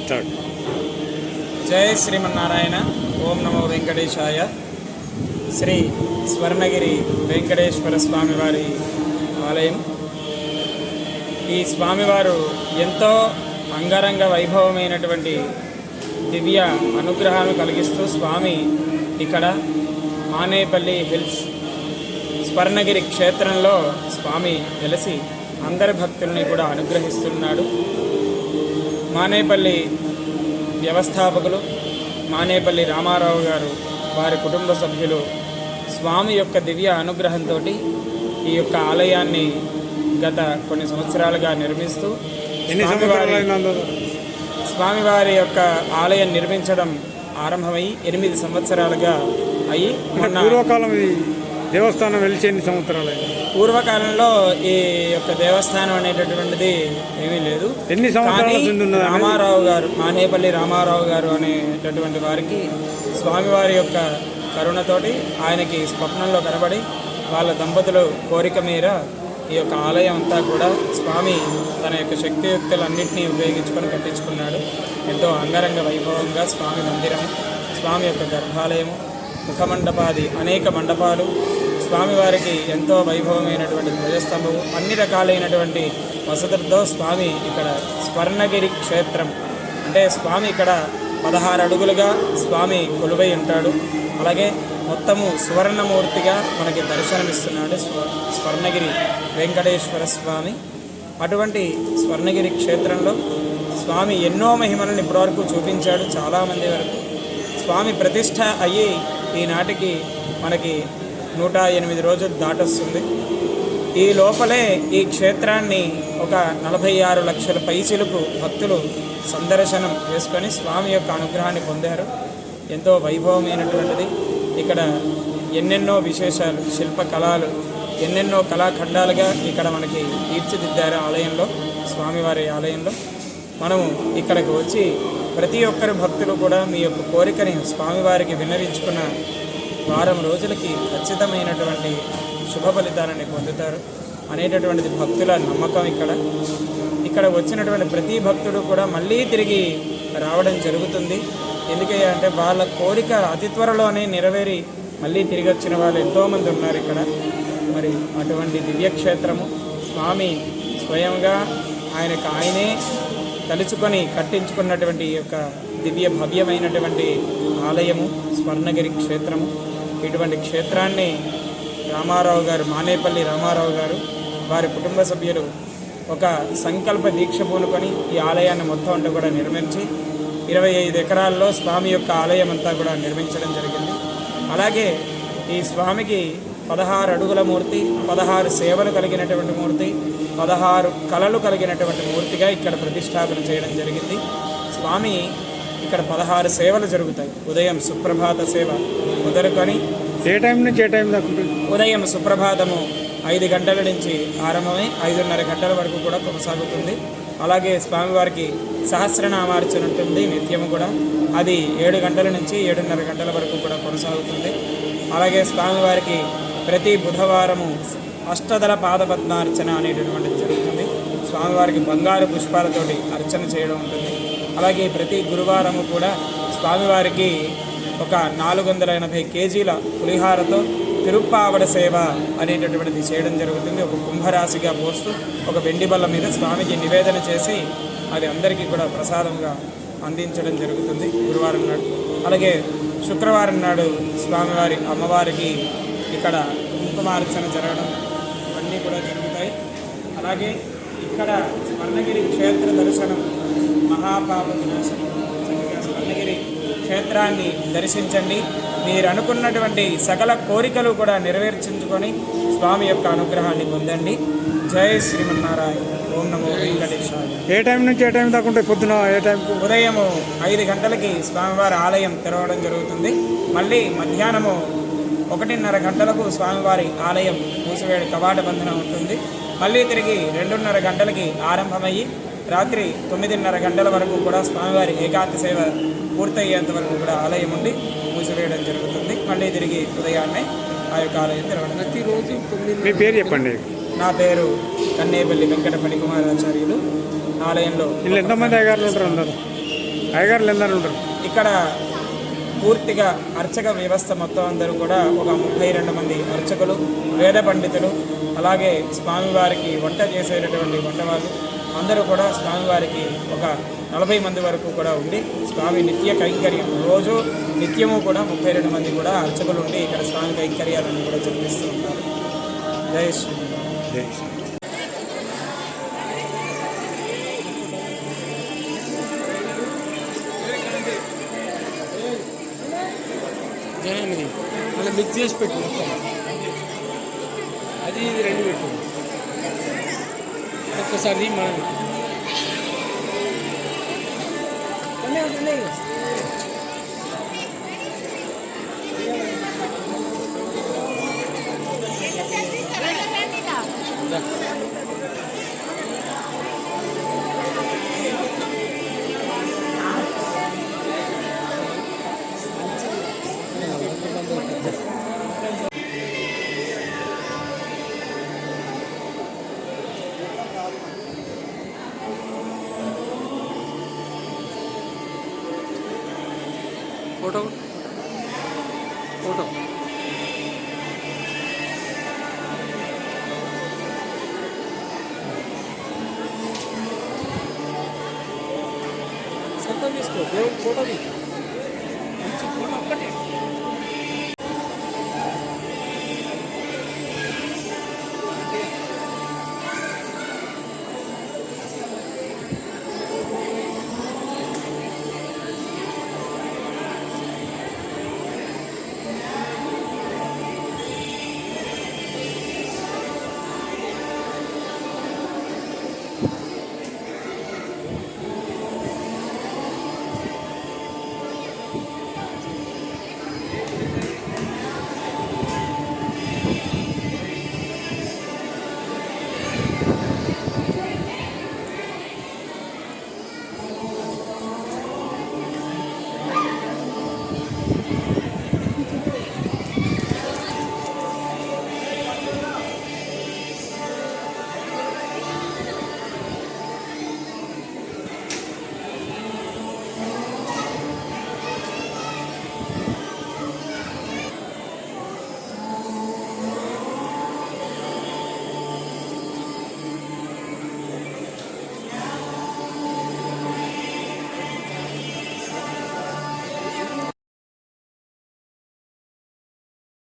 Start. జై శ్రీమన్నారాయణ. ఓం నమో వెంకటేశాయ. శ్రీ స్వర్ణగిరి వెంకటేశ్వర స్వామివారి ఆలయం. ఈ స్వామివారు ఎంతో అంగరంగ వైభవమైనటువంటి దివ్య అనుగ్రహాన్ని కలిగిస్తూ స్వామి ఇక్కడ మానేపల్లి హిల్స్ స్వర్ణగిరి క్షేత్రంలో స్వామి వెలసి అందరి భక్తుల్ని కూడా అనుగ్రహిస్తున్నాడు. మానేపల్లి వ్యవస్థాపకులు మానేపల్లి రామారావు గారు, వారి కుటుంబ సభ్యులు స్వామి యొక్క దివ్య అనుగ్రహంతో ఈ యొక్క ఆలయాన్ని గత కొన్ని సంవత్సరాలుగా నిర్మిస్తూ స్వామివారి యొక్క ఆలయం నిర్మించడం ఆరంభమై 8 సంవత్సరాలుగా అయ్యి పూర్వకాలం దేవస్థానం వెలిచి ఎన్ని సంవత్సరాలు? పూర్వకాలంలో ఈ యొక్క దేవస్థానం అనేటటువంటిది ఏమీ లేదు. ఎన్ని సంవత్సరాలు? రామారావు గారు, మానేపల్లి రామారావు గారు అనేటటువంటి వారికి స్వామివారి యొక్క కరుణతోటి ఆయనకి స్వప్నంలో కనబడి వాళ్ళ దంపతులు కోరిక మేర ఈ యొక్క ఆలయం అంతా కూడా స్వామి తన యొక్క శక్తియుక్తులన్నింటినీ ఉపయోగించుకొని కట్టించుకున్నాడు. ఎంతో అంగరంగ వైభవంగా స్వామి మందిరము, స్వామి యొక్క గర్భాలయము, ముఖమండపాది అనేక మండపాలు, స్వామివారికి ఎంతో వైభవమైనటువంటి ధ్వజస్తంభము, అన్ని రకాలైనటువంటి వసతులతో స్వామి ఇక్కడ స్వర్ణగిరి క్షేత్రం అంటే స్వామి ఇక్కడ 16 అడుగులుగా స్వామి కొలువై ఉంటాడు. అలాగే మొత్తము సువర్ణమూర్తిగా మనకి దర్శనమిస్తున్నాడు స్వర్ణగిరి వెంకటేశ్వర స్వామి. అటువంటి స్వర్ణగిరి క్షేత్రంలో స్వామి ఎన్నో మహిమలను ఇప్పటివరకు చూపించాడు. చాలామంది వరకు స్వామి ప్రతిష్ట అయ్యి ఈనాటికి మనకి 108 రోజులు దాటొస్తుంది. ఈ లోపలే ఈ క్షేత్రాన్ని ఒక 46 లక్షల పైచిలకు భక్తులు సందర్శనం చేసుకొని స్వామి యొక్క అనుగ్రహాన్ని పొందారు. ఎంతో వైభవమైనటువంటిది. ఇక్కడ ఎన్నెన్నో విశేషాలు, శిల్పకళలు, ఎన్నెన్నో కళాఖండాలుగా ఇక్కడ మనకి తీర్చిదిద్దారు ఆలయంలో, స్వామివారి ఆలయంలో. మనము ఇక్కడికి వచ్చి ప్రతి ఒక్కరి భక్తులు కూడా మీ యొక్క కోరికని స్వామివారికి విన్నవించుకున్న వారం రోజులకి ఖచ్చితమైనటువంటి శుభ ఫలితాలని పొందుతారు అనేటటువంటిది భక్తుల నమ్మకం. ఇక్కడ వచ్చినటువంటి ప్రతి భక్తుడు కూడా మళ్ళీ తిరిగి రావడం జరుగుతుంది. ఎందుకంటే వాళ్ళ కోరిక అతి త్వరలోనే నెరవేరి మళ్ళీ తిరిగి వచ్చిన వాళ్ళు ఎంతోమంది ఉన్నారు ఇక్కడ. మరి అటువంటి దివ్యక్షేత్రము స్వామి స్వయంగా ఆయనే తలుచుకొని కట్టించుకున్నటువంటి ఈ యొక్క దివ్య భవ్యమైనటువంటి ఆలయము స్వర్ణగిరి క్షేత్రము. ఇటువంటి క్షేత్రాన్ని రామారావు గారు, మానేపల్లి రామారావు గారు, వారి కుటుంబ సభ్యులు ఒక సంకల్ప దీక్ష పూనుకొని ఈ ఆలయాన్ని మొత్తం అంతా కూడా నిర్మించి 25 ఎకరాల్లో స్వామి యొక్క ఆలయం అంతా కూడా నిర్మించడం జరిగింది. అలాగే ఈ స్వామికి 16 అడుగుల మూర్తి, 16 సేవలు కలిగినటువంటి మూర్తి, 16 కళలు కలిగినటువంటి మూర్తిగా ఇక్కడ ప్రతిష్టాపన చేయడం జరిగింది. స్వామి ఇక్కడ 16 సేవలు జరుగుతాయి. ఉదయం సుప్రభాత సేవ మొదలుకొని ఏ టైం నుంచి ఏ టైం దాకా? ఉదయం సుప్రభాతము 5 గంటల నుంచి ఆరంభమై 5:30 గంటల వరకు కూడా కొనసాగుతుంది. అలాగే స్వామివారికి సహస్రనామార్చన ఉంటుంది నిత్యము కూడా. అది 7 గంటల నుంచి 7:30 గంటల వరకు కూడా కొనసాగుతుంది. అలాగే స్వామివారికి ప్రతి బుధవారము అష్టదళ పాదపద్మార్చన అనేటటువంటిది జరుగుతుంది. స్వామివారికి బంగారు పుష్పాలతోటి అర్చన చేయడం ఉంటుంది. అలాగే ప్రతి గురువారము కూడా స్వామివారికి ఒక 480 కేజీల పులిహారతో తిరుప్పావడ సేవ అనేటటువంటిది చేయడం జరుగుతుంది. ఒక కుంభరాశిగా పోస్తూ ఒక వెండి బల్ల మీద స్వామికి నివేదన చేసి అది అందరికీ కూడా ప్రసాదంగా అందించడం జరుగుతుంది గురువారం నాడు. అలాగే శుక్రవారం నాడు స్వామివారి అమ్మవారికి ఇక్కడ కుంకుమార్చన జరగడం ఇవన్నీ కూడా జరుగుతాయి. అలాగే ఇక్కడ స్వర్ణగిరి క్షేత్ర దర్శనం మహాపాప వినాశనం. స్వర్ణగిరి క్షేత్రాన్ని దర్శించండి. మీరు అనుకున్నటువంటి సకల కోరికలు కూడా నెరవేర్చుకొని స్వామి యొక్క అనుగ్రహాన్ని పొందండి. జై శ్రీమన్నారాయణ. ఓం నమో వెంకటేశాయ. ఏ టైం నుంచి ఏ టైం దాకా ఉంటాయి? పొద్దున ఏ టైంకు? ఉదయము 5 గంటలకి స్వామివారి ఆలయం తెరవడం జరుగుతుంది. మళ్ళీ మధ్యాహ్నము 1:30 గంటలకు స్వామివారి ఆలయం మూసివేడి కవాట బంధన ఉంటుంది. మళ్ళీ తిరిగి 2:30 గంటలకి ఆరంభమయ్యి రాత్రి 9:30 గంటల వరకు కూడా స్వామివారి ఏకాంత సేవ పూర్తయ్యేంత వరకు కూడా ఆలయం ఉండి మూసివేయడం జరుగుతుంది. మళ్ళీ తిరిగి ఉదయాన్నే ఆ యొక్క ఆలయం తెరవడం. ప్రతిరోజు. మీ పేరు చెప్పండి. నా పేరు కన్నేపల్లి వెంకట ఫణికుమారాచార్యులు. ఆలయంలో వీళ్ళు ఎంతమంది అయ్యగారులు ఉంటారు? అందరు అయ్యగారులు ఎందరు ఉంటారు ఇక్కడ? పూర్తిగా అర్చక వ్యవస్థ మొత్తం అందరూ కూడా ఒక 32 మంది అర్చకులు, వేద పండితులు, అలాగే స్వామివారికి వంట చేసేటటువంటి వంటవాళ్ళు అందరూ కూడా స్వామివారికి ఒక 40 మంది వరకు కూడా ఉండి స్వామి నిత్య కైంకర్యం రోజు నిత్యము కూడా 32 మంది కూడా అర్చకులు ఉండి ఇక్కడ స్వామి కైంకర్యాలను కూడా జరిపిస్తూ ఉంటారు. జై శ్రీ. జై శ్రీ. జనానికి అలా మిక్స్ చేసి పెట్టు మొత్తం. అది ఇది రెండు పెట్టు. ఒక్కసారి మనం ఫోటో ఫోటో సంతం తీసుకో, దేవుడు ఫోటో తీసుకో.